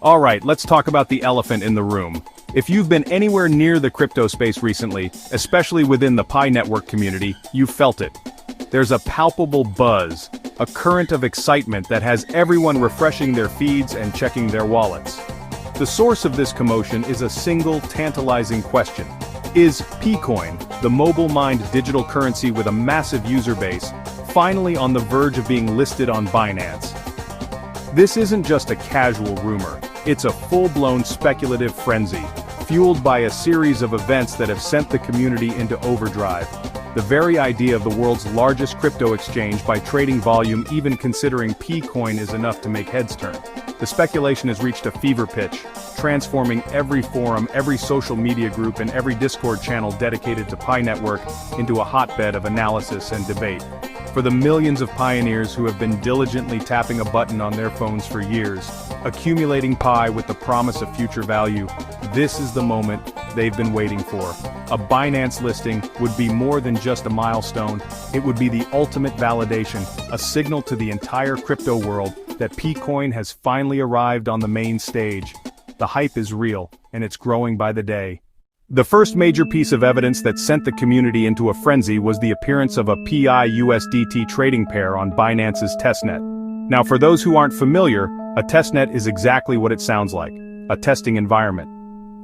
Alright, let's talk about the elephant in the room. If you've been anywhere near the crypto space recently, especially within the Pi network community, you've felt it. There's a palpable buzz, a current of excitement that has everyone refreshing their feeds and checking their wallets. The source of this commotion is a single tantalizing question. Is P-Coin, the mobile-mined digital currency with a massive user base, finally on the verge of being listed on Binance? This isn't just a casual rumor, it's a full-blown speculative frenzy, fueled by a series of events that have sent the community into overdrive. The very idea of the world's largest crypto exchange by trading volume even considering P-Coin is enough to make heads turn. The speculation has reached a fever pitch, transforming every forum, every social media group and every Discord channel dedicated to Pi Network into a hotbed of analysis and debate. For the millions of pioneers who have been diligently tapping a button on their phones for years, accumulating Pi with the promise of future value, this is the moment they've been waiting for. A Binance listing would be more than just a milestone, it would be the ultimate validation, a signal to the entire crypto world that P-Coin has finally arrived on the main stage. The hype is real, and it's growing by the day. The first major piece of evidence that sent the community into a frenzy was the appearance of a PI-USDT trading pair on Binance's testnet. Now for those who aren't familiar, a testnet is exactly what it sounds like, a testing environment.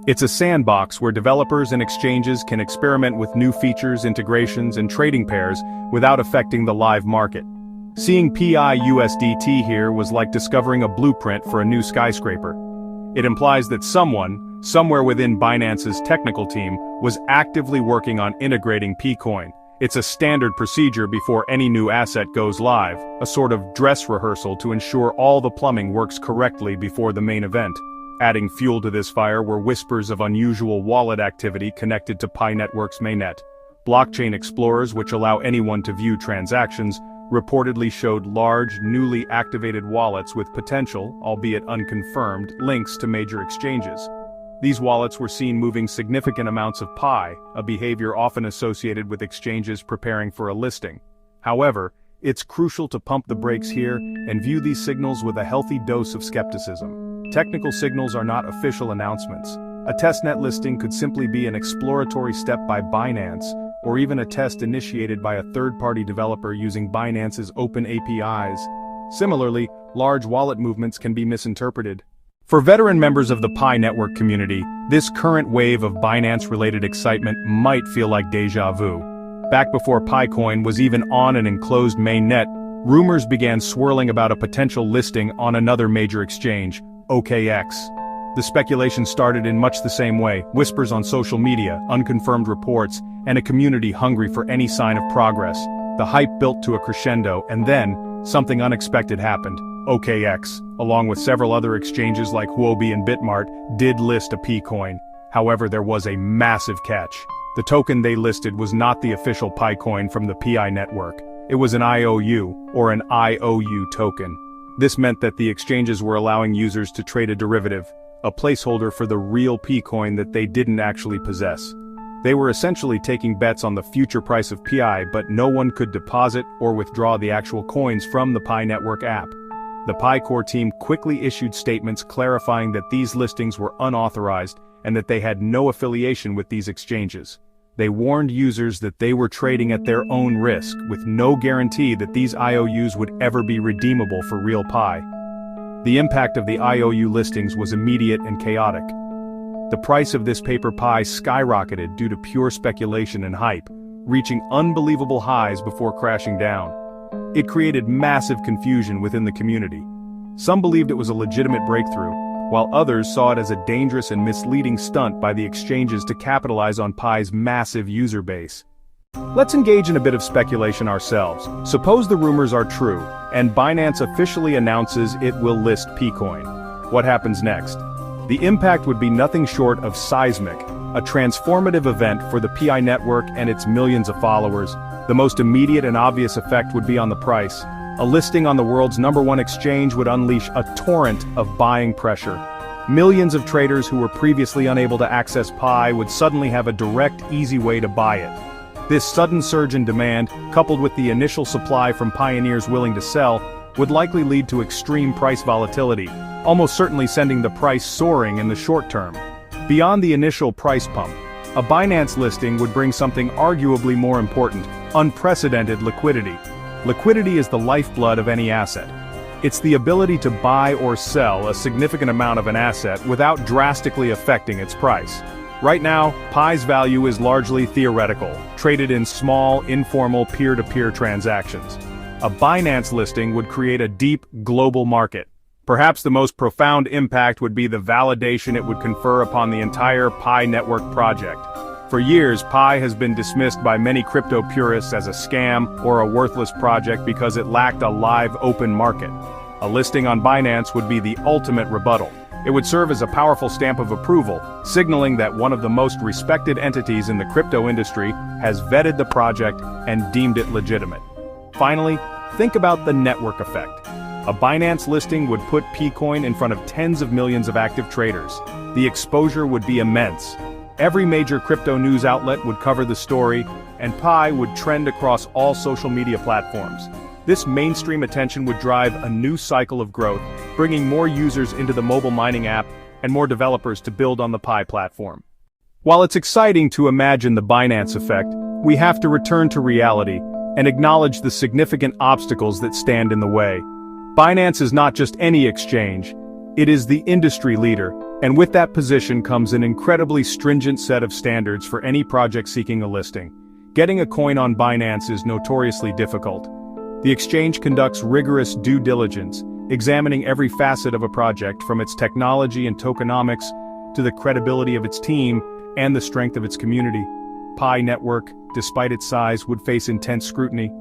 It's a sandbox where developers and exchanges can experiment with new features, integrations, and trading pairs without affecting the live market. Seeing PI-USDT here was like discovering a blueprint for a new skyscraper. It implies that someone, somewhere within Binance's technical team, was actively working on integrating P-Coin. It's a standard procedure before any new asset goes live, a sort of dress rehearsal to ensure all the plumbing works correctly before the main event. Adding fuel to this fire were whispers of unusual wallet activity connected to Pi Network's mainnet. Blockchain explorers, which allow anyone to view transactions, reportedly showed large, newly activated wallets with potential, albeit unconfirmed, links to major exchanges. These wallets were seen moving significant amounts of Pi, a behavior often associated with exchanges preparing for a listing. However, it's crucial to pump the brakes here and view these signals with a healthy dose of skepticism. Technical signals are not official announcements. A testnet listing could simply be an exploratory step by Binance, or even a test initiated by a third-party developer using Binance's open APIs. Similarly, large wallet movements can be misinterpreted. For veteran members of the Pi network community, this current wave of Binance-related excitement might feel like déjà vu. Back before Pi-Coin was even on an enclosed mainnet, rumors began swirling about a potential listing on another major exchange, OKX. The speculation started in much the same way, whispers on social media, unconfirmed reports, and a community hungry for any sign of progress. The hype built to a crescendo, and then, something unexpected happened. OKX, along with several other exchanges like Huobi and Bitmart, did list a P-Coin. However, there was a massive catch. The token they listed was not the official Pi coin from the PI network. It was an IOU, or an IOU token. This meant that the exchanges were allowing users to trade a derivative, a placeholder for the real P-Coin that they didn't actually possess. They were essentially taking bets on the future price of PI, but no one could deposit or withdraw the actual coins from the Pi Network app. The Pi Core team quickly issued statements clarifying that these listings were unauthorized and that they had no affiliation with these exchanges. They warned users that they were trading at their own risk, with no guarantee that these IOUs would ever be redeemable for real Pi. The impact of the IOU listings was immediate and chaotic. The price of this paper Pi skyrocketed due to pure speculation and hype, reaching unbelievable highs before crashing down. It created massive confusion within the community. Some believed it was a legitimate breakthrough, while others saw it as a dangerous and misleading stunt by the exchanges to capitalize on Pi's massive user base. Let's engage in a bit of speculation ourselves. Suppose the rumors are true, and Binance officially announces it will list P-Coin. What happens next? The impact would be nothing short of seismic, a transformative event for the PI network and its millions of followers. The most immediate and obvious effect would be on the price. A listing on the world's #1 exchange would unleash a torrent of buying pressure. Millions of traders who were previously unable to access Pi would suddenly have a direct, easy way to buy it. This sudden surge in demand, coupled with the initial supply from pioneers willing to sell, would likely lead to extreme price volatility, almost certainly sending the price soaring in the short term. Beyond the initial price pump, a Binance listing would bring something arguably more important: unprecedented liquidity. Liquidity is the lifeblood of any asset. It's the ability to buy or sell a significant amount of an asset without drastically affecting its price. Right now, Pi's value is largely theoretical, traded in small, informal peer-to-peer transactions. A Binance listing would create a deep, global market. Perhaps the most profound impact would be the validation it would confer upon the entire Pi network project. For years, Pi has been dismissed by many crypto purists as a scam or a worthless project because it lacked a live, open market. A listing on Binance would be the ultimate rebuttal. It would serve as a powerful stamp of approval, signaling that one of the most respected entities in the crypto industry has vetted the project and deemed it legitimate. Finally, think about the network effect. A Binance listing would put Pcoin in front of tens of millions of active traders. The exposure would be immense. Every major crypto news outlet would cover the story, and Pi would trend across all social media platforms. This mainstream attention would drive a new cycle of growth, bringing more users into the mobile mining app and more developers to build on the Pi platform. While it's exciting to imagine the Binance effect, we have to return to reality and acknowledge the significant obstacles that stand in the way. Binance is not just any exchange, it is the industry leader, and with that position comes an incredibly stringent set of standards for any project seeking a listing. Getting a coin on Binance is notoriously difficult. The exchange conducts rigorous due diligence, examining every facet of a project from its technology and tokenomics to the credibility of its team and the strength of its community. Pi Network, despite its size, would face intense scrutiny.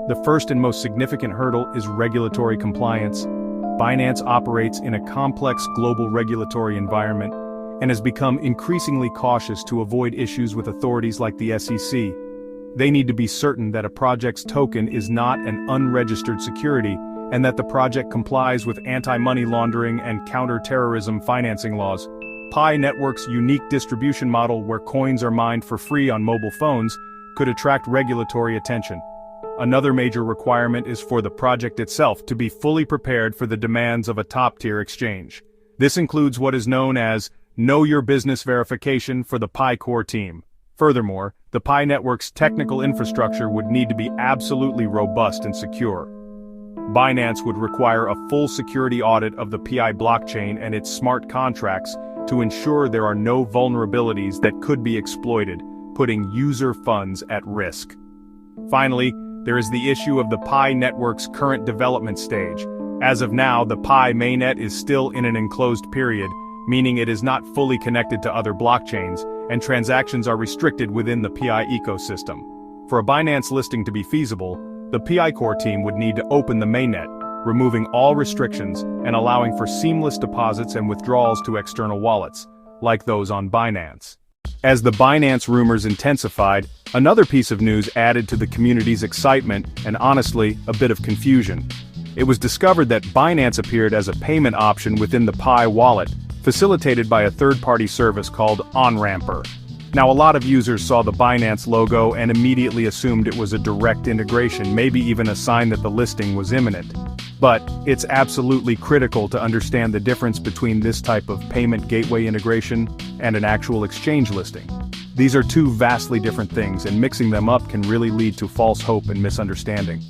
The first and most significant hurdle is regulatory compliance. Binance operates in a complex global regulatory environment and has become increasingly cautious to avoid issues with authorities like the SEC. They need to be certain that a project's token is not an unregistered security and that the project complies with anti-money laundering and counter-terrorism financing laws. Pi Network's unique distribution model, where coins are mined for free on mobile phones, could attract regulatory attention. Another major requirement is for the project itself to be fully prepared for the demands of a top-tier exchange. This includes what is known as Know Your Business verification for the Pi core team. Furthermore, the Pi Network's technical infrastructure would need to be absolutely robust and secure. Binance would require a full security audit of the Pi blockchain and its smart contracts to ensure there are no vulnerabilities that could be exploited, putting user funds at risk. Finally, there is the issue of the Pi Network's current development stage. As of now, the Pi mainnet is still in an enclosed period, meaning it is not fully connected to other blockchains, and transactions are restricted within the Pi ecosystem. For a Binance listing to be feasible, the Pi core team would need to open the mainnet, removing all restrictions and allowing for seamless deposits and withdrawals to external wallets, like those on Binance. As the Binance rumors intensified, another piece of news added to the community's excitement and, honestly, a bit of confusion. It was discovered that Binance appeared as a payment option within the Pi wallet, facilitated by a third-party service called OnRamper. Now, a lot of users saw the Binance logo and immediately assumed it was a direct integration, maybe even a sign that the listing was imminent. But it's absolutely critical to understand the difference between this type of payment gateway integration and an actual exchange listing. These are two vastly different things, and mixing them up can really lead to false hope and misunderstanding.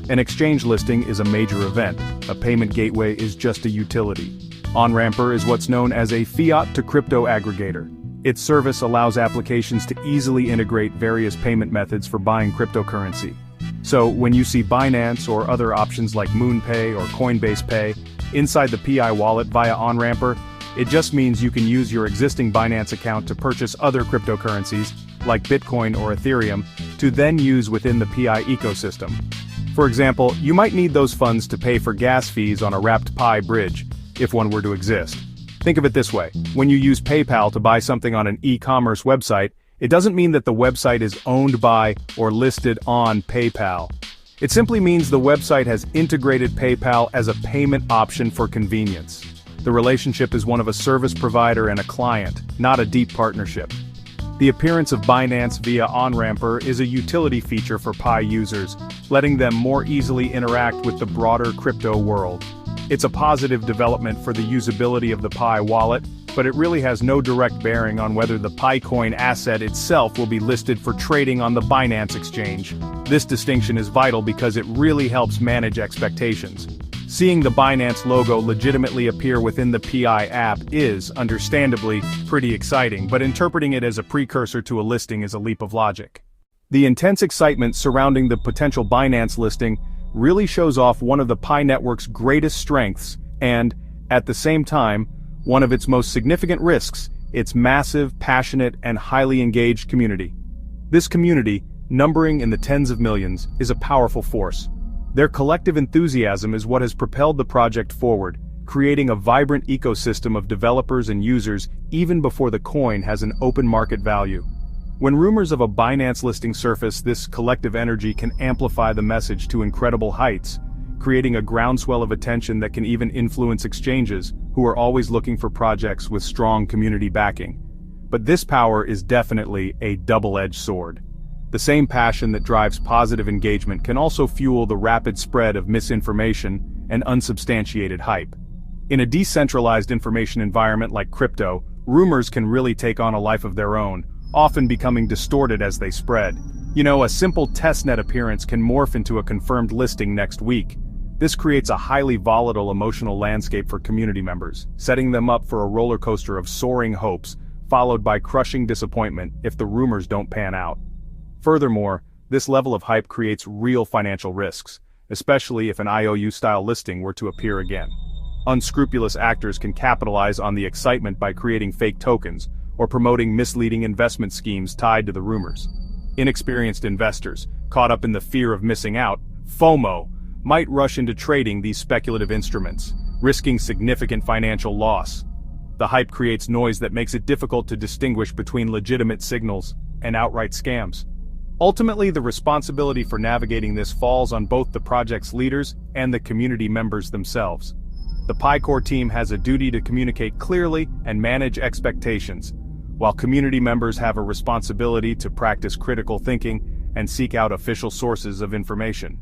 An exchange listing is a major event. A payment gateway is just a utility. OnRamper is what's known as a fiat-to-crypto aggregator. Its service allows applications to easily integrate various payment methods for buying cryptocurrency. So, when you see Binance or other options like MoonPay or Coinbase Pay inside the Pi wallet via OnRamper, it just means you can use your existing Binance account to purchase other cryptocurrencies, like Bitcoin or Ethereum, to then use within the Pi ecosystem. For example, you might need those funds to pay for gas fees on a wrapped Pi bridge, if one were to exist. Think of it this way: when you use PayPal to buy something on an e-commerce website, it doesn't mean that the website is owned by or listed on PayPal. It simply means the website has integrated PayPal as a payment option for convenience. The relationship is one of a service provider and a client, not a deep partnership. The appearance of Binance via on-ramper is a utility feature for Pi users, letting them more easily interact with the broader crypto world. It's a positive development for the usability of the Pi wallet, but it really has no direct bearing on whether the PiCoin asset itself will be listed for trading on the Binance exchange. This distinction is vital because it really helps manage expectations. Seeing the Binance logo legitimately appear within the Pi app is, understandably, pretty exciting, but interpreting it as a precursor to a listing is a leap of logic. The intense excitement surrounding the potential Binance listing really shows off one of the Pi network's greatest strengths and, at the same time, one of its most significant risks: its massive, passionate, and highly engaged community. This community, numbering in the tens of millions, is a powerful force. Their collective enthusiasm is what has propelled the project forward, creating a vibrant ecosystem of developers and users even before the coin has an open market value. When rumors of a Binance listing surface, this collective energy can amplify the message to incredible heights, creating a groundswell of attention that can even influence exchanges, who are always looking for projects with strong community backing. But this power is definitely a double-edged sword. The same passion that drives positive engagement can also fuel the rapid spread of misinformation and unsubstantiated hype. In a decentralized information environment like crypto, rumors can really take on a life of their own, often becoming distorted as they spread. A simple testnet appearance can morph into a confirmed listing next week. This creates a highly volatile emotional landscape for community members, setting them up for a roller coaster of soaring hopes, followed by crushing disappointment if the rumors don't pan out. Furthermore, this level of hype creates real financial risks, especially if an IOU-style listing were to appear again. Unscrupulous actors can capitalize on the excitement by creating fake tokens or promoting misleading investment schemes tied to the rumors. Inexperienced investors, caught up in the fear of missing out, FOMO, might rush into trading these speculative instruments, risking significant financial loss. The hype creates noise that makes it difficult to distinguish between legitimate signals and outright scams. Ultimately, the responsibility for navigating this falls on both the project's leaders and the community members themselves. The PiCore team has a duty to communicate clearly and manage expectations, while community members have a responsibility to practice critical thinking and seek out official sources of information.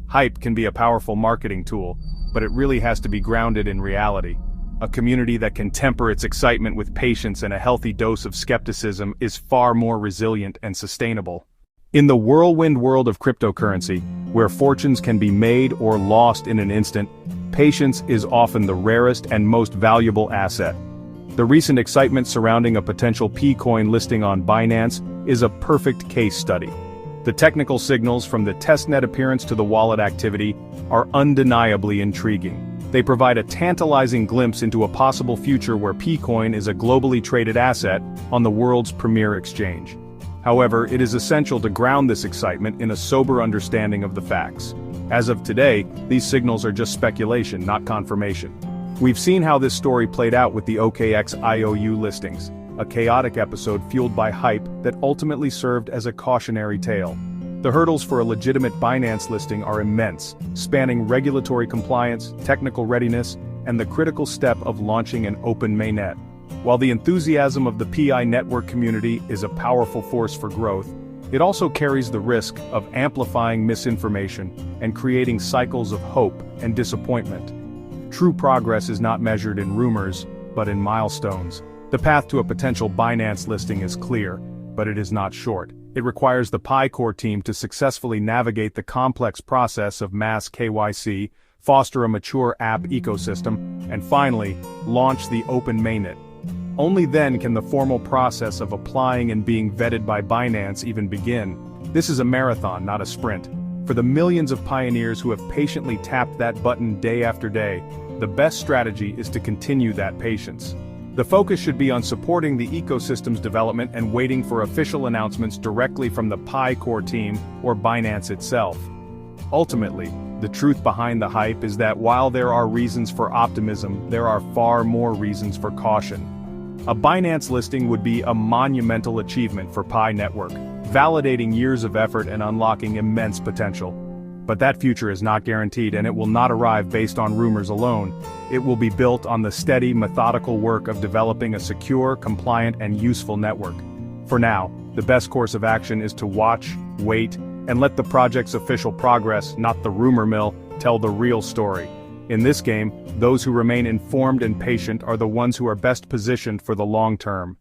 Hype can be a powerful marketing tool, but it really has to be grounded in reality. A community that can temper its excitement with patience and a healthy dose of skepticism is far more resilient and sustainable. In the whirlwind world of cryptocurrency, where fortunes can be made or lost in an instant, patience is often the rarest and most valuable asset. The recent excitement surrounding a potential P-coin listing on Binance is a perfect case study. The technical signals from the testnet appearance to the wallet activity are undeniably intriguing. They provide a tantalizing glimpse into a possible future where P-coin is a globally traded asset on the world's premier exchange. However, it is essential to ground this excitement in a sober understanding of the facts. As of today, these signals are just speculation, not confirmation. We've seen how this story played out with the OKX IOU listings, a chaotic episode fueled by hype that ultimately served as a cautionary tale. The hurdles for a legitimate Binance listing are immense, spanning regulatory compliance, technical readiness, and the critical step of launching an open mainnet. While the enthusiasm of the PI network community is a powerful force for growth, it also carries the risk of amplifying misinformation and creating cycles of hope and disappointment. True progress is not measured in rumors, but in milestones. The path to a potential Binance listing is clear, but it is not short. It requires the PiCore team to successfully navigate the complex process of mass KYC, foster a mature app ecosystem, and finally, launch the open mainnet. Only then can the formal process of applying and being vetted by Binance even begin. This is a marathon, not a sprint. For the millions of pioneers who have patiently tapped that button day after day, the best strategy is to continue that patience. The focus should be on supporting the ecosystem's development and waiting for official announcements directly from the PiCore team or Binance itself. Ultimately, the truth behind the hype is that while there are reasons for optimism, there are far more reasons for caution. A Binance listing would be a monumental achievement for Pi Network, validating years of effort and unlocking immense potential. But that future is not guaranteed, and it will not arrive based on rumors alone. It will be built on the steady, methodical work of developing a secure, compliant, and useful network. For now, the best course of action is to watch, wait, and let the project's official progress, not the rumor mill, tell the real story. In this game, those who remain informed and patient are the ones who are best positioned for the long term.